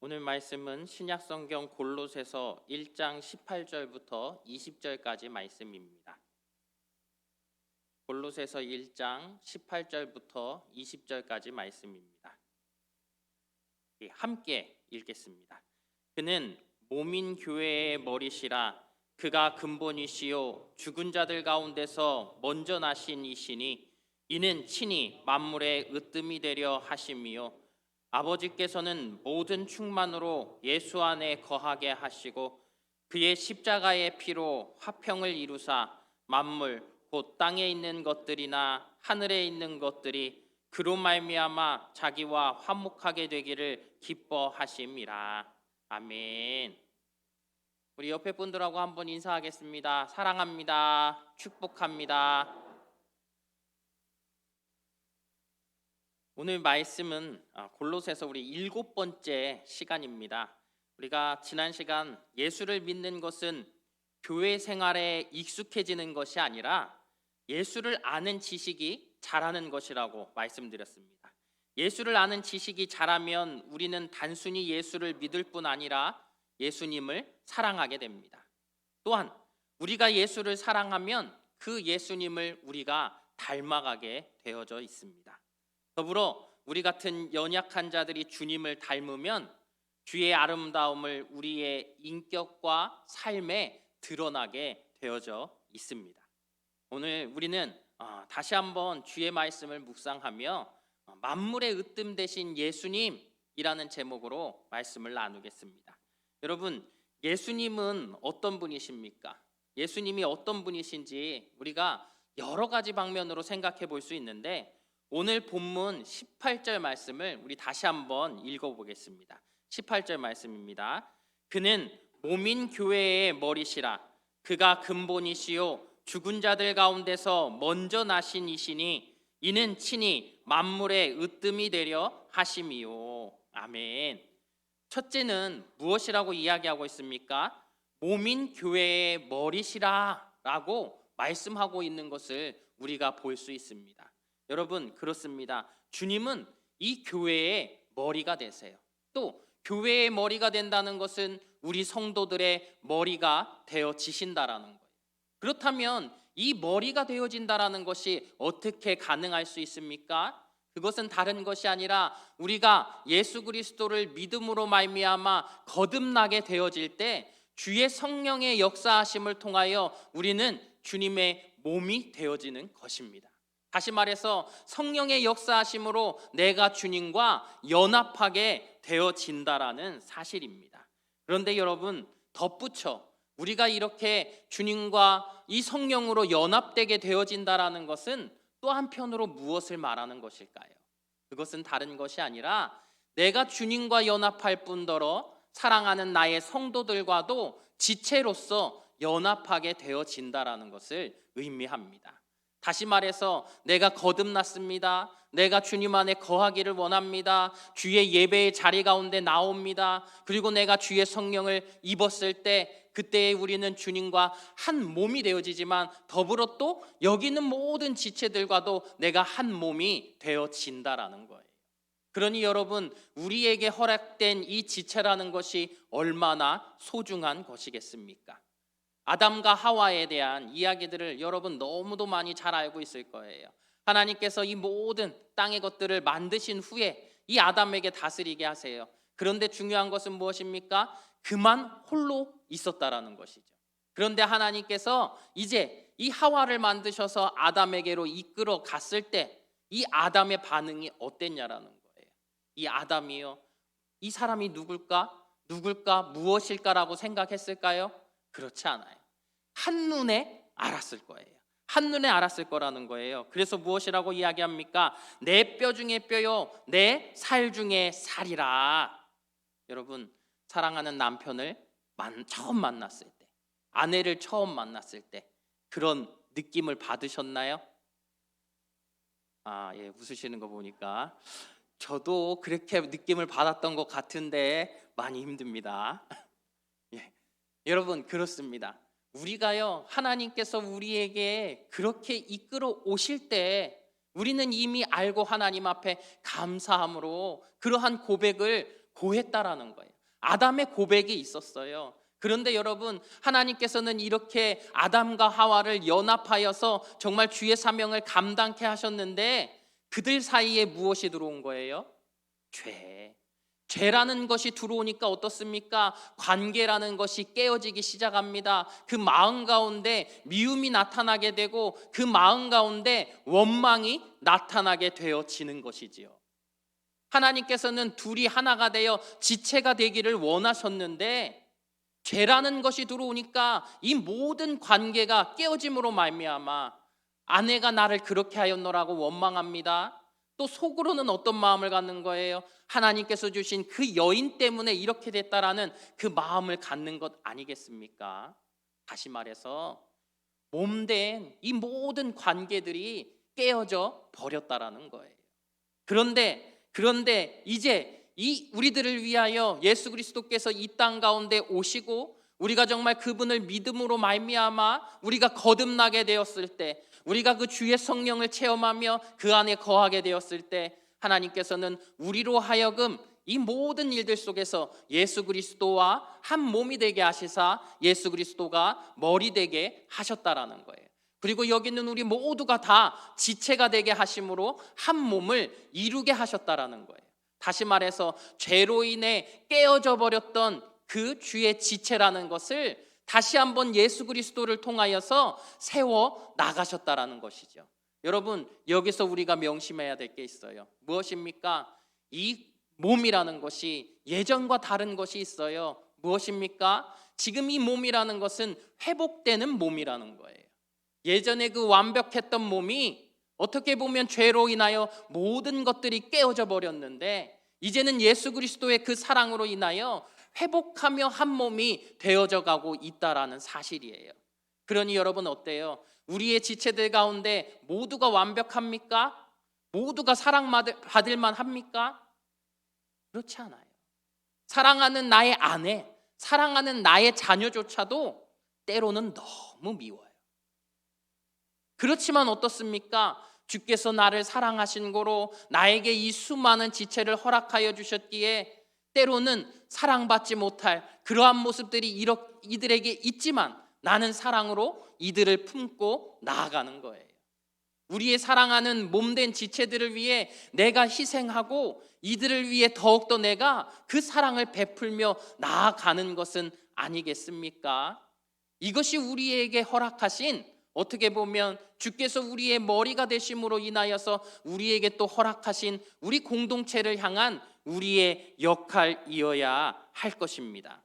오늘 말씀은 신약성경 골로새서 1장 18절부터 20절까지 말씀입니다. 골로새서 1장 18절부터 20절까지 말씀입니다. 함께 읽겠습니다. 그는 몸인 교회의 머리시라. 그가 근본이시요 죽은 자들 가운데서 먼저 나신 이시니 이는 친히 만물의 으뜸이 되려 하심이요 아버지께서는 모든 충만으로 예수 안에 거하게 하시고 그의 십자가의 피로 화평을 이루사 만물 곧 땅에 있는 것들이나 하늘에 있는 것들이 그로 말미암아 자기와 화목하게 되기를 기뻐하심이라. 아멘. 우리 옆에 분들하고 한번 인사하겠습니다. 사랑합니다. 축복합니다. 오늘 말씀은 골로새서 우리 7번째 시간입니다. 우리가 지난 시간 예수를 믿는 것은 교회 생활에 익숙해지는 것이 아니라 예수를 아는 지식이 자라는 것이라고 말씀드렸습니다. 예수를 아는 지식이 자라면 우리는 단순히 예수를 믿을 뿐 아니라 예수님을 사랑하게 됩니다. 또한 우리가 예수를 사랑하면 그 예수님을 우리가 닮아가게 되어져 있습니다. 더불어 우리 같은 연약한 자들이 주님을 닮으면 주의 아름다움을 우리의 인격과 삶에 드러나게 되어져 있습니다. 오늘 우리는 다시 한번 주의 말씀을 묵상하며 만물의 으뜸 되신 예수님이라는 제목으로 말씀을 나누겠습니다. 여러분, 예수님은 어떤 분이십니까? 예수님이 어떤 분이신지 우리가 여러 가지 방면으로 생각해 볼 수 있는데 오늘 본문 18절 말씀을 우리 다시 한번 읽어보겠습니다. 18절 말씀입니다. 그는 몸인 교회의 머리시라. 그가 근본이시요 죽은 자들 가운데서 먼저 나신 이시니 이는 친히 만물의 으뜸이 되려 하심이요. 아멘. 첫째는 무엇이라고 이야기하고 있습니까? 몸인 교회의 머리시라 라고 말씀하고 있는 것을 우리가 볼 수 있습니다. 여러분, 그렇습니다. 주님은 이 교회의 머리가 되세요. 또 교회의 머리가 된다는 것은 우리 성도들의 머리가 되어지신다라는 거예요. 그렇다면 이 머리가 되어진다라는 것이 어떻게 가능할 수 있습니까? 그것은 다른 것이 아니라 우리가 예수 그리스도를 믿음으로 말미암아 거듭나게 되어질 때 주의 성령의 역사하심을 통하여 우리는 주님의 몸이 되어지는 것입니다. 다시 말해서 성령의 역사하심으로 내가 주님과 연합하게 되어진다라는 사실입니다. 그런데 여러분, 덧붙여 우리가 이렇게 주님과 이 성령으로 연합되게 되어진다라는 것은 또 한편으로 무엇을 말하는 것일까요? 그것은 다른 것이 아니라 내가 주님과 연합할 뿐더러 사랑하는 나의 성도들과도 지체로서 연합하게 되어진다라는 것을 의미합니다. 다시 말해서 내가 거듭났습니다. 내가 주님 안에 거하기를 원합니다. 주의 예배의 자리 가운데 나옵니다. 그리고 내가 주의 성령을 입었을 때 그때 우리는 주님과 한 몸이 되어지지만 더불어 또 여기 있는 모든 지체들과도 내가 한 몸이 되어진다라는 거예요. 그러니 여러분, 우리에게 허락된 이 지체라는 것이 얼마나 소중한 것이겠습니까? 아담과 하와에 대한 이야기들을 여러분 너무도 많이 잘 알고 있을 거예요. 하나님께서 이 모든 땅의 것들을 만드신 후에 이 아담에게 다스리게 하세요. 그런데 중요한 것은 무엇입니까? 그만 홀로 있었다라는 것이죠. 그런데 하나님께서 이제 이 하와를 만드셔서 아담에게로 이끌어 갔을 때 이 아담의 반응이 어땠냐라는 거예요. 이 아담이요, 이 사람이 누굴까, 무엇일까라고 생각했을까요? 그렇지 않아요. 한눈에 알았을 거예요. 한눈에 알았을 거라는 거예요. 그래서 무엇이라고 이야기합니까? 내 뼈 중에 뼈요, 내 살 중에 살이라. 여러분, 사랑하는 남편을 처음 만났을 때, 아내를 처음 만났을 때 그런 느낌을 받으셨나요? 예, 웃으시는 거 보니까 저도 그렇게 느낌을 받았던 것 같은데 많이 힘듭니다. 예, 여러분, 그렇습니다. 우리가요, 하나님께서 우리에게 그렇게 이끌어 오실 때 우리는 이미 알고 하나님 앞에 감사함으로 그러한 고백을 고했다라는 거예요. 아담의 고백이 있었어요. 그런데 여러분, 하나님께서는 이렇게 아담과 하와를 연합하여서 정말 주의 사명을 감당케 하셨는데 그들 사이에 무엇이 들어온 거예요? 죄. 죄라는 것이 들어오니까 어떻습니까? 관계라는 것이 깨어지기 시작합니다. 그 마음 가운데 미움이 나타나게 되고 그 마음 가운데 원망이 나타나게 되어지는 것이지요. 하나님께서는 둘이 하나가 되어 지체가 되기를 원하셨는데 죄라는 것이 들어오니까 이 모든 관계가 깨어짐으로 말미암아 아내가 나를 그렇게 하였노라고 원망합니다. 또 속으로는 어떤 마음을 갖는 거예요? 하나님께서 주신 그 여인 때문에 이렇게 됐다라는 그 마음을 갖는 것 아니겠습니까? 다시 말해서 몸된 이 모든 관계들이 깨어져 버렸다라는 거예요. 그런데 이제 이 우리들을 위하여 예수 그리스도께서 이 땅 가운데 오시고 우리가 정말 그분을 믿음으로 말미암아 우리가 거듭나게 되었을 때, 우리가 그 주의 성령을 체험하며 그 안에 거하게 되었을 때 하나님께서는 우리로 하여금 이 모든 일들 속에서 예수 그리스도와 한 몸이 되게 하시사 예수 그리스도가 머리 되게 하셨다라는 거예요. 그리고 여기 있는 우리 모두가 다 지체가 되게 하심으로 한 몸을 이루게 하셨다라는 거예요. 다시 말해서 죄로 인해 깨어져 버렸던 그 주의 지체라는 것을 다시 한번 예수 그리스도를 통하여서 세워 나가셨다라는 것이죠. 여러분, 여기서 우리가 명심해야 될 게 있어요. 무엇입니까? 이 몸이라는 것이 예전과 다른 것이 있어요. 무엇입니까? 지금 이 몸이라는 것은 회복되는 몸이라는 거예요. 예전에 그 완벽했던 몸이 어떻게 보면 죄로 인하여 모든 것들이 깨어져 버렸는데 이제는 예수 그리스도의 그 사랑으로 인하여 회복하며 한 몸이 되어져 가고 있다라는 사실이에요. 그러니 여러분 어때요? 우리의 지체들 가운데 모두가 완벽합니까? 모두가 사랑받을 만합니까? 그렇지 않아요. 사랑하는 나의 아내, 사랑하는 나의 자녀조차도 때로는 너무 미워요. 그렇지만 어떻습니까? 주께서 나를 사랑하신 고로 나에게 이 수많은 지체를 허락하여 주셨기에 때로는 사랑받지 못할 그러한 모습들이 이들에게 있지만 나는 사랑으로 이들을 품고 나아가는 거예요. 우리의 사랑하는 몸된 지체들을 위해 내가 희생하고 이들을 위해 더욱더 내가 그 사랑을 베풀며 나아가는 것은 아니겠습니까? 이것이 우리에게 허락하신, 어떻게 보면 주께서 우리의 머리가 되심으로 인하여서 우리에게 또 허락하신 우리 공동체를 향한 우리의 역할이어야 할 것입니다.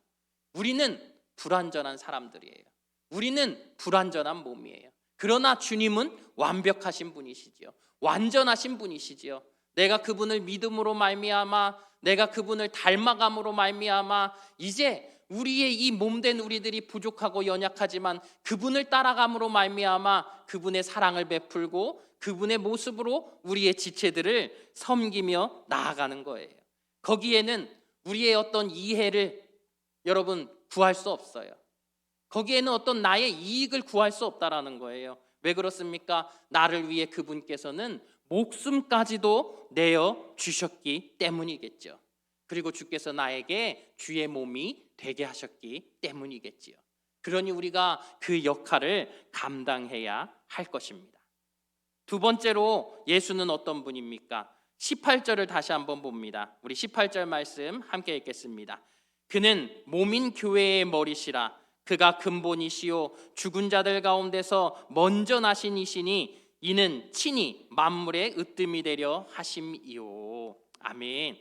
우리는 불완전한 사람들이에요. 우리는 불완전한 몸이에요. 그러나 주님은 완벽하신 분이시지요. 완전하신 분이시지요. 내가 그분을 믿음으로 말미암아, 내가 그분을 닮아감으로 말미암아 이제 우리의 이 몸된 우리들이 부족하고 연약하지만 그분을 따라감으로 말미암아 그분의 사랑을 베풀고 그분의 모습으로 우리의 지체들을 섬기며 나아가는 거예요. 거기에는 우리의 어떤 이해를 여러분 구할 수 없어요. 거기에는 어떤 나의 이익을 구할 수 없다라는 거예요. 왜 그렇습니까? 나를 위해 그분께서는 목숨까지도 내어 주셨기 때문이겠죠. 그리고 주께서 나에게 주의 몸이 되게 하셨기 때문이겠지요. 그러니 우리가 그 역할을 감당해야 할 것입니다. 두 번째로 예수는 어떤 분입니까? 18절을 다시 한번 봅니다. 우리 18절 말씀 함께 읽겠습니다. 그는 몸인 교회의 머리시라. 그가 근본이시요 죽은 자들 가운데서 먼저 나신 이시니 이는 친히 만물의 으뜸이 되려 하심이요. 아멘.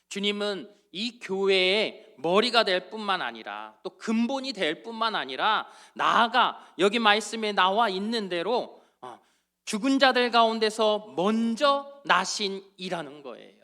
주님은 이 교회의 머리가 될 뿐만 아니라 또 근본이 될 뿐만 아니라 나아가 여기 말씀에 나와 있는 대로 죽은 자들 가운데서 먼저 나신 이라는 거예요.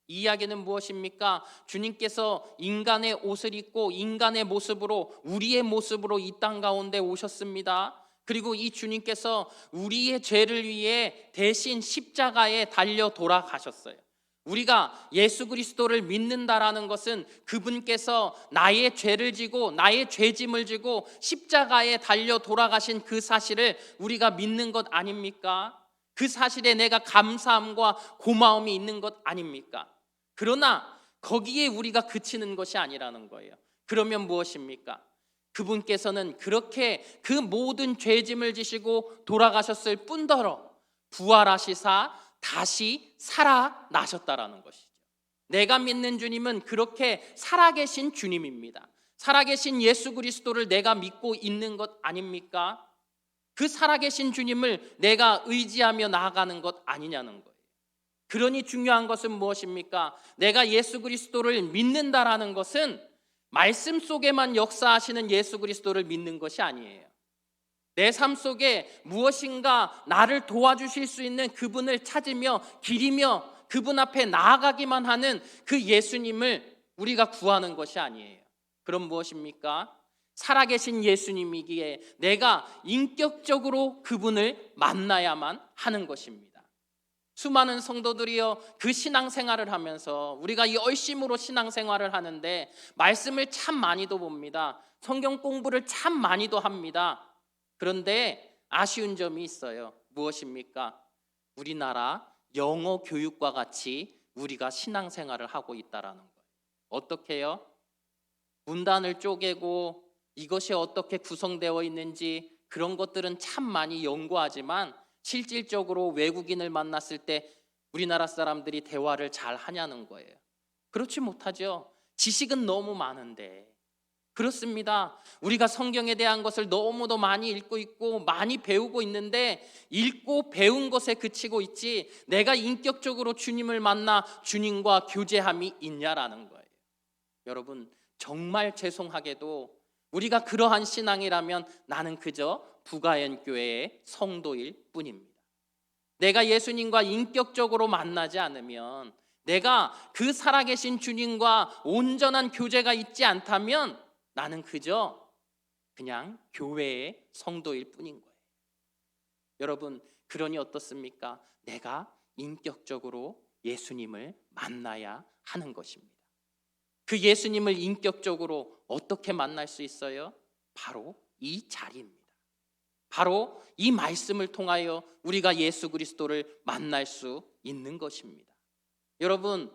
이 이야기는 무엇입니까? 주님께서 인간의 옷을 입고 인간의 모습으로 우리의 모습으로 이 땅 가운데 오셨습니다. 그리고 이 주님께서 우리의 죄를 위해 대신 십자가에 달려 돌아가셨어요. 우리가 예수 그리스도를 믿는다라는 것은 그분께서 나의 죄를 지고 나의 죄짐을 지고 십자가에 달려 돌아가신 그 사실을 우리가 믿는 것 아닙니까? 그 사실에 내가 감사함과 고마움이 있는 것 아닙니까? 그러나 거기에 우리가 그치는 것이 아니라는 거예요. 그러면 무엇입니까? 그분께서는 그렇게 그 모든 죄짐을 지시고 돌아가셨을 뿐더러 부활하시사 다시 살아나셨다라는 것이죠. 내가 믿는 주님은 그렇게 살아계신 주님입니다. 살아계신 예수 그리스도를 내가 믿고 있는 것 아닙니까? 그 살아계신 주님을 내가 의지하며 나아가는 것 아니냐는 거예요. 그러니 중요한 것은 무엇입니까? 내가 예수 그리스도를 믿는다라는 것은 말씀 속에만 역사하시는 예수 그리스도를 믿는 것이 아니에요. 내 삶 속에 무엇인가 나를 도와주실 수 있는 그분을 찾으며 기리며 그분 앞에 나아가기만 하는 그 예수님을 우리가 구하는 것이 아니에요. 그럼 무엇입니까? 살아계신 예수님이기에 내가 인격적으로 그분을 만나야만 하는 것입니다. 수많은 성도들이요, 그 신앙생활을 하면서 우리가 열심으로 신앙생활을 하는데 말씀을 참 많이도 봅니다. 성경 공부를 참 많이도 합니다. 그런데 아쉬운 점이 있어요. 무엇입니까? 우리나라 영어 교육과 같이 우리가 신앙생활을 하고 있다라는 거예요. 어떻게 해요? 문단을 쪼개고 이것이 어떻게 구성되어 있는지 그런 것들은 참 많이 연구하지만 실질적으로 외국인을 만났을 때 우리나라 사람들이 대화를 잘 하냐는 거예요. 그렇지 못하죠. 지식은 너무 많은데. 그렇습니다. 우리가 성경에 대한 것을 너무도 많이 읽고 있고 많이 배우고 있는데 읽고 배운 것에 그치고 있지 내가 인격적으로 주님을 만나 주님과 교제함이 있냐라는 거예요. 여러분, 정말 죄송하게도 우리가 그러한 신앙이라면 나는 그저 부가연교회의 성도일 뿐입니다. 내가 예수님과 인격적으로 만나지 않으면, 내가 그 살아계신 주님과 온전한 교제가 있지 않다면 나는 그저 그냥 교회의 성도일 뿐인 거예요. 여러분, 그러니 어떻습니까? 내가 인격적으로 예수님을 만나야 하는 것입니다. 그 예수님을 인격적으로 어떻게 만날 수 있어요? 바로 이 자리입니다. 바로 이 말씀을 통하여 우리가 예수 그리스도를 만날 수 있는 것입니다. 여러분,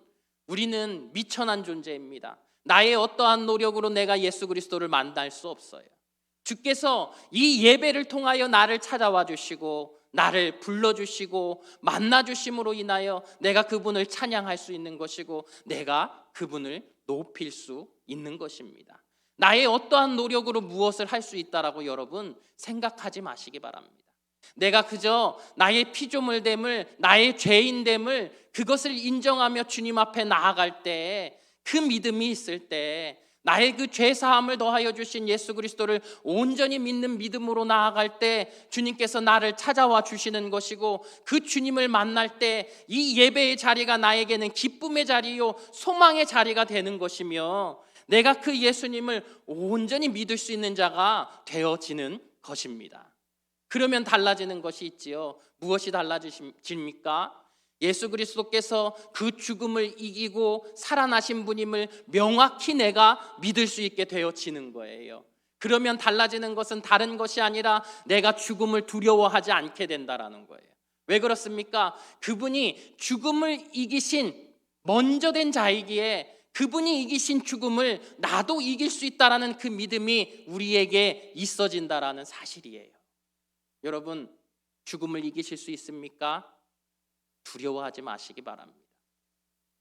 우리는 미천한 존재입니다. 나의 어떠한 노력으로 내가 예수 그리스도를 만날 수 없어요. 주께서 이 예배를 통하여 나를 찾아와 주시고 나를 불러주시고 만나주심으로 인하여 내가 그분을 찬양할 수 있는 것이고 내가 그분을 높일 수 있는 것입니다. 나의 어떠한 노력으로 무엇을 할 수 있다라고 여러분 생각하지 마시기 바랍니다. 내가 그저 나의 피조물됨을, 나의 죄인됨을 그것을 인정하며 주님 앞에 나아갈 때, 그 믿음이 있을 때, 나의 그 죄사함을 더하여 주신 예수 그리스도를 온전히 믿는 믿음으로 나아갈 때 주님께서 나를 찾아와 주시는 것이고, 그 주님을 만날 때 이 예배의 자리가 나에게는 기쁨의 자리요 소망의 자리가 되는 것이며, 내가 그 예수님을 온전히 믿을 수 있는 자가 되어지는 것입니다. 그러면 달라지는 것이 있지요. 무엇이 달라집니까? 예수 그리스도께서 그 죽음을 이기고 살아나신 분임을 명확히 내가 믿을 수 있게 되어지는 거예요. 그러면 달라지는 것은 다른 것이 아니라 내가 죽음을 두려워하지 않게 된다라는 거예요. 왜 그렇습니까? 그분이 죽음을 이기신 먼저 된 자이기에 그분이 이기신 죽음을 나도 이길 수 있다라는 그 믿음이 우리에게 있어진다라는 사실이에요. 여러분, 죽음을 이기실 수 있습니까? 두려워하지 마시기 바랍니다.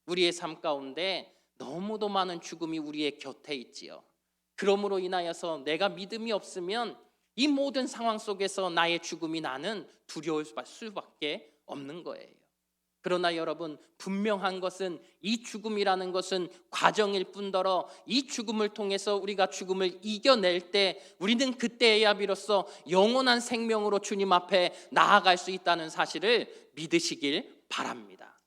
우리의 삶 가운데 너무도 많은 죽음이 우리의 곁에 있지요. 그러므로 인하여서 내가 믿음이 없으면 이 모든 상황 속에서 나의 죽음이 나는 두려울 수밖에 없는 거예요. 그러나 여러분, 분명한 것은 이 죽음이라는 것은 과정일 뿐더러 이 죽음을 통해서 우리가 죽음을 이겨낼 때 우리는 그때에야 비로소 영원한 생명으로 주님 앞에 나아갈 수 있다는 사실을 믿으시길 바랍니다.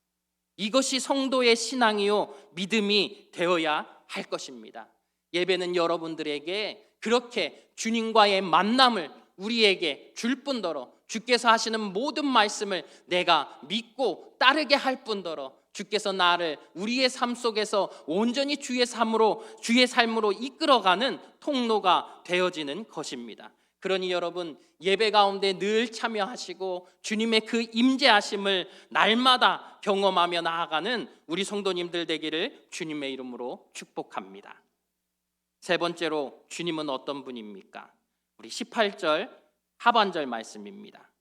이것이 성도의 신앙이요 믿음이 되어야 할 것입니다. 예배는 여러분들에게 그렇게 주님과의 만남을 우리에게 줄 뿐더러 주께서 하시는 모든 말씀을 내가 믿고 따르게 할 뿐더러 주께서 나를 우리의 삶 속에서 온전히 주의 삶으로 이끌어가는 통로가 되어지는 것입니다. 그러니 여러분, 예배 가운데 늘 참여하시고 주님의 그 임재하심을 날마다 경험하며 나아가는 우리 성도님들 되기를 주님의 이름으로 축복합니다. 세 번째로, 주님은 어떤 분입니까? 우리 18절 하반절 말씀입니다.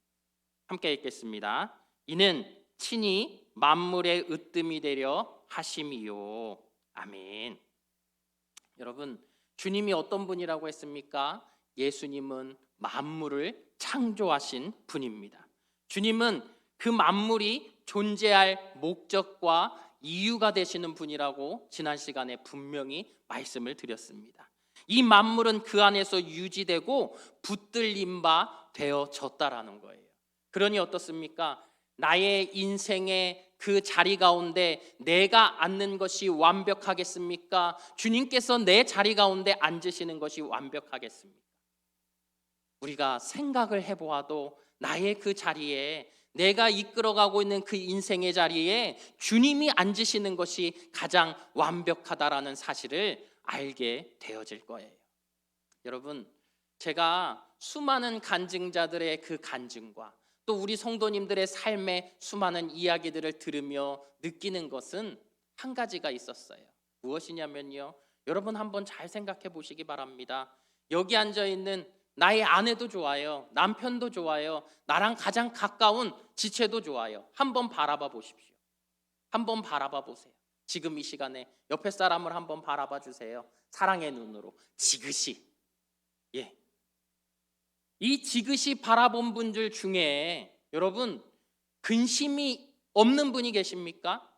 함께 읽겠습니다. 이는 친히 만물의 으뜸이 되려 하심이요. 아멘. 여러분, 주님이 어떤 분이라고 했습니까? 예수님은 만물을 창조하신 분입니다. 주님은 그 만물이 존재할 목적과 이유가 되시는 분이라고 지난 시간에 분명히 말씀을 드렸습니다. 이 만물은 그 안에서 유지되고 붙들림 바 되어졌다라는 거예요. 그러니 어떻습니까? 나의 인생의 그 자리 가운데 내가 앉는 것이 완벽하겠습니까? 주님께서 내 자리 가운데 앉으시는 것이 완벽하겠습니까? 우리가 생각을 해보아도 나의 그 자리에, 내가 이끌어가고 있는 그 인생의 자리에 주님이 앉으시는 것이 가장 완벽하다라는 사실을 알게 되어질 거예요. 여러분, 제가 수많은 간증자들의 그 간증과 또 우리 성도님들의 삶의 수많은 이야기들을 들으며 느끼는 것은 한 가지가 있었어요. 무엇이냐면요, 여러분 한번 잘 생각해 보시기 바랍니다. 여기 앉아 있는 나의 아내도 좋아요, 남편도 좋아요, 나랑 가장 가까운 지체도 좋아요. 한번 바라봐 보십시오. 한번 바라봐 보세요. 지금 이 시간에 옆에 사람을 한번 바라봐 주세요. 사랑의 눈으로 지그시. 예. 이 지그시 바라본 분들 중에 여러분, 근심이 없는 분이 계십니까?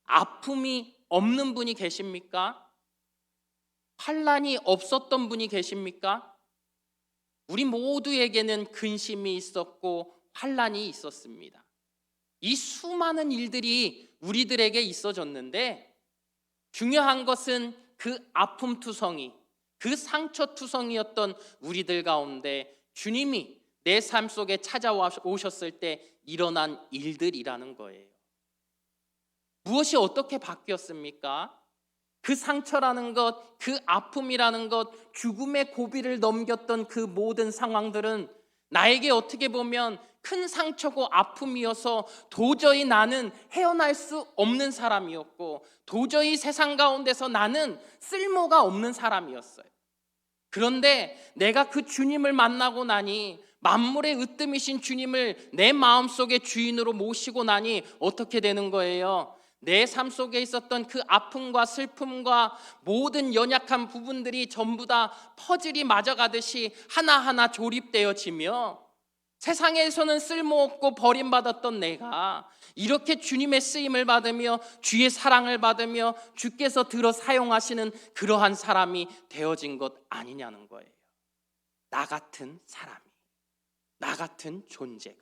아픔이 없는 분이 계십니까? 환난이 없었던 분이 계십니까? 우리 모두에게는 근심이 있었고 환난이 있었습니다. 이 수많은 일들이 우리들에게 있어졌는데, 중요한 것은 그 아픔투성이, 그 상처투성이었던 우리들 가운데 주님이 내 삶 속에 찾아오셨을 때 일어난 일들이라는 거예요. 무엇이 어떻게 바뀌었습니까? 그 상처라는 것, 그 아픔이라는 것, 죽음의 고비를 넘겼던 그 모든 상황들은 나에게 어떻게 보면 큰 상처고 아픔이어서 도저히 나는 헤어날 수 없는 사람이었고, 도저히 세상 가운데서 나는 쓸모가 없는 사람이었어요. 그런데 내가 그 주님을 만나고 나니, 만물의 으뜸이신 주님을 내 마음속에 주인으로 모시고 나니 어떻게 되는 거예요? 내 삶 속에 있었던 그 아픔과 슬픔과 모든 연약한 부분들이 전부 다 퍼즐이 맞아가듯이 하나하나 조립되어지며, 세상에서는 쓸모없고 버림받았던 내가 이렇게 주님의 쓰임을 받으며 주의 사랑을 받으며 주께서 들어 사용하시는 그러한 사람이 되어진 것 아니냐는 거예요. 나 같은 사람이, 나 같은 존재가.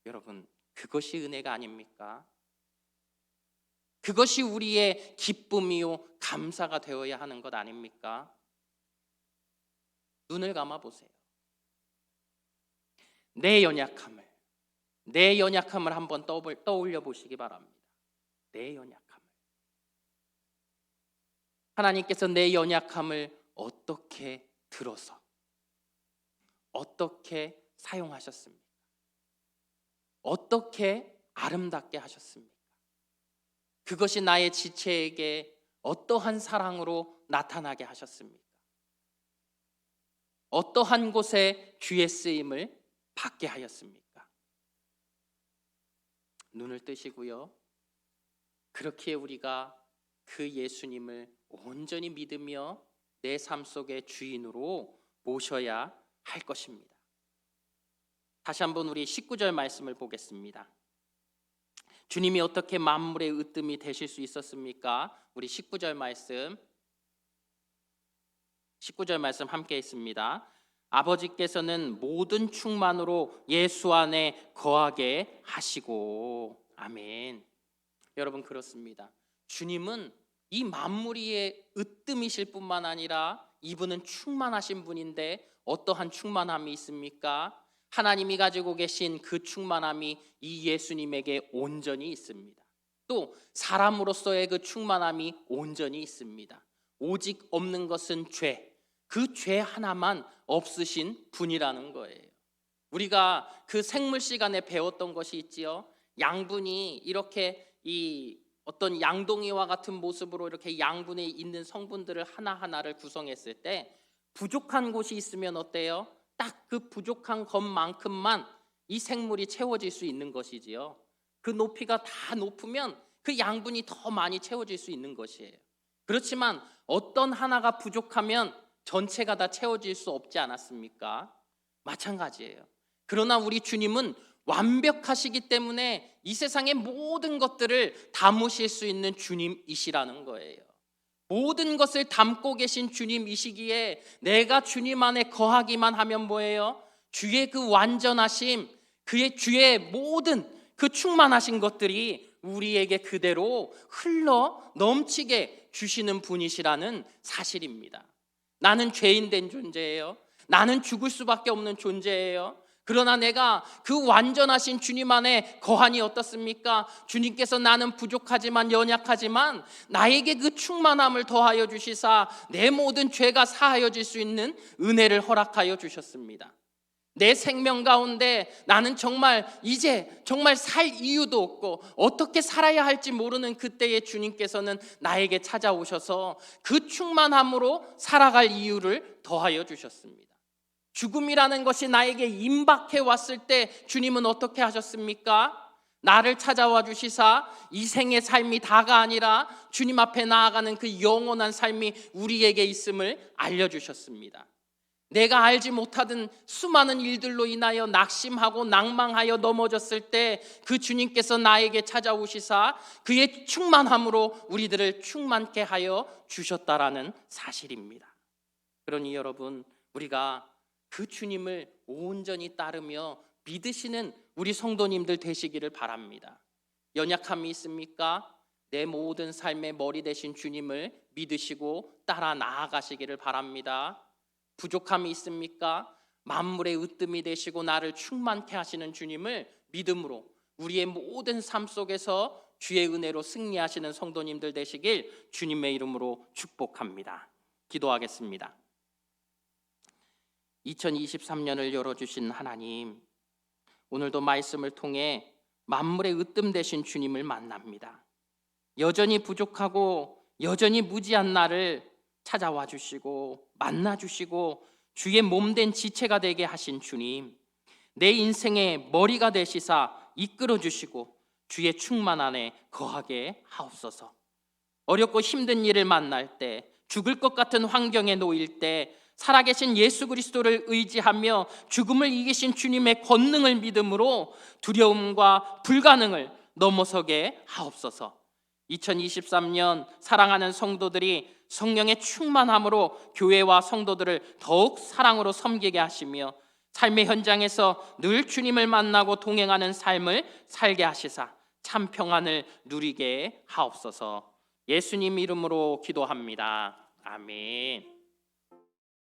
여러분, 그것이 은혜가 아닙니까? 그것이 우리의 기쁨이요 감사가 되어야 하는 것 아닙니까? 눈을 감아 보세요. 내 연약함을 한번 떠올려 보시기 바랍니다. 내 연약함을. 하나님께서 내 연약함을 어떻게 들어서 어떻게 사용하셨습니까? 어떻게 아름답게 하셨습니까? 그것이 나의 지체에게 어떠한 사랑으로 나타나게 하셨습니까? 어떠한 곳에 주의 쓰임을 받게 하였습니까? 눈을 뜨시고요, 그렇게 우리가 그 예수님을 온전히 믿으며 내 삶 속의 주인으로 모셔야 할 것입니다. 다시 한번 우리 19절 말씀을 보겠습니다. 주님이 어떻게 만물의 으뜸이 되실 수 있었습니까? 우리 19절 말씀 함께 있습니다. 아버지께서는 모든 충만으로 예수 안에 거하게 하시고. 아멘. 여러분, 그렇습니다. 주님은 이 만물의 으뜸이실 뿐만 아니라 이분은 충만하신 분인데, 어떠한 충만함이 있습니까? 하나님이 가지고 계신 그 충만함이 이 예수님에게 온전히 있습니다. 또 사람으로서의 그 충만함이 온전히 있습니다. 오직 없는 것은 죄, 그 죄 하나만 없으신 분이라는 거예요. 우리가 그 생물 시간에 배웠던 것이 있지요. 양분이 이렇게 이 어떤 양동이와 같은 모습으로 이렇게 양분에 있는 성분들을 하나하나를 구성했을 때 부족한 곳이 있으면 어때요? 딱 그 부족한 것만큼만 이 생물이 채워질 수 있는 것이지요. 그 높이가 다 높으면 그 양분이 더 많이 채워질 수 있는 것이에요. 그렇지만 어떤 하나가 부족하면 전체가 다 채워질 수 없지 않았습니까? 마찬가지예요. 그러나 우리 주님은 완벽하시기 때문에 이 세상의 모든 것들을 담으실 수 있는 주님이시라는 거예요. 모든 것을 담고 계신 주님이시기에 내가 주님 안에 거하기만 하면 뭐예요? 주의 그 완전하심, 그의 주의 모든 그 충만하신 것들이 우리에게 그대로 흘러 넘치게 주시는 분이시라는 사실입니다. 나는 죄인된 존재예요. 나는 죽을 수밖에 없는 존재예요. 그러나 내가 그 완전하신 주님 안에 거하니 어떻습니까? 주님께서 나는 부족하지만 연약하지만 나에게 그 충만함을 더하여 주시사 내 모든 죄가 사하여질 수 있는 은혜를 허락하여 주셨습니다. 내 생명 가운데 나는 정말 이제 정말 살 이유도 없고 어떻게 살아야 할지 모르는 그때에 주님께서는 나에게 찾아오셔서 그 충만함으로 살아갈 이유를 더하여 주셨습니다. 죽음이라는 것이 나에게 임박해 왔을 때 주님은 어떻게 하셨습니까? 나를 찾아와 주시사 이 생의 삶이 다가 아니라 주님 앞에 나아가는 그 영원한 삶이 우리에게 있음을 알려주셨습니다. 내가 알지 못하던 수많은 일들로 인하여 낙심하고 낭망하여 넘어졌을 때 그 주님께서 나에게 찾아오시사 그의 충만함으로 우리들을 충만케 하여 주셨다라는 사실입니다. 그러니 여러분, 우리가 그 주님을 온전히 따르며 믿으시는 우리 성도님들 되시기를 바랍니다. 연약함이 있습니까? 내 모든 삶의 머리 되신 주님을 믿으시고 따라 나아가시기를 바랍니다. 부족함이 있습니까? 만물의 으뜸이 되시고 나를 충만케 하시는 주님을 믿음으로 우리의 모든 삶 속에서 주의 은혜로 승리하시는 성도님들 되시길 주님의 이름으로 축복합니다. 기도하겠습니다. 2023년을 열어주신 하나님, 오늘도 말씀을 통해 만물의 으뜸 되신 주님을 만납니다. 여전히 부족하고 여전히 무지한 나를 찾아와 주시고 만나 주시고 주의 몸된 지체가 되게 하신 주님, 내 인생의 머리가 되시사 이끌어 주시고 주의 충만 안에 거하게 하옵소서. 어렵고 힘든 일을 만날 때, 죽을 것 같은 환경에 놓일 때 살아계신 예수 그리스도를 의지하며 죽음을 이기신 주님의 권능을 믿음으로 두려움과 불가능을 넘어서게 하옵소서. 2023년 사랑하는 성도들이 성령의 충만함으로 교회와 성도들을 더욱 사랑으로 섬기게 하시며 삶의 현장에서 늘 주님을 만나고 동행하는 삶을 살게 하시사 참 평안을 누리게 하옵소서. 예수님 이름으로 기도합니다. 아멘.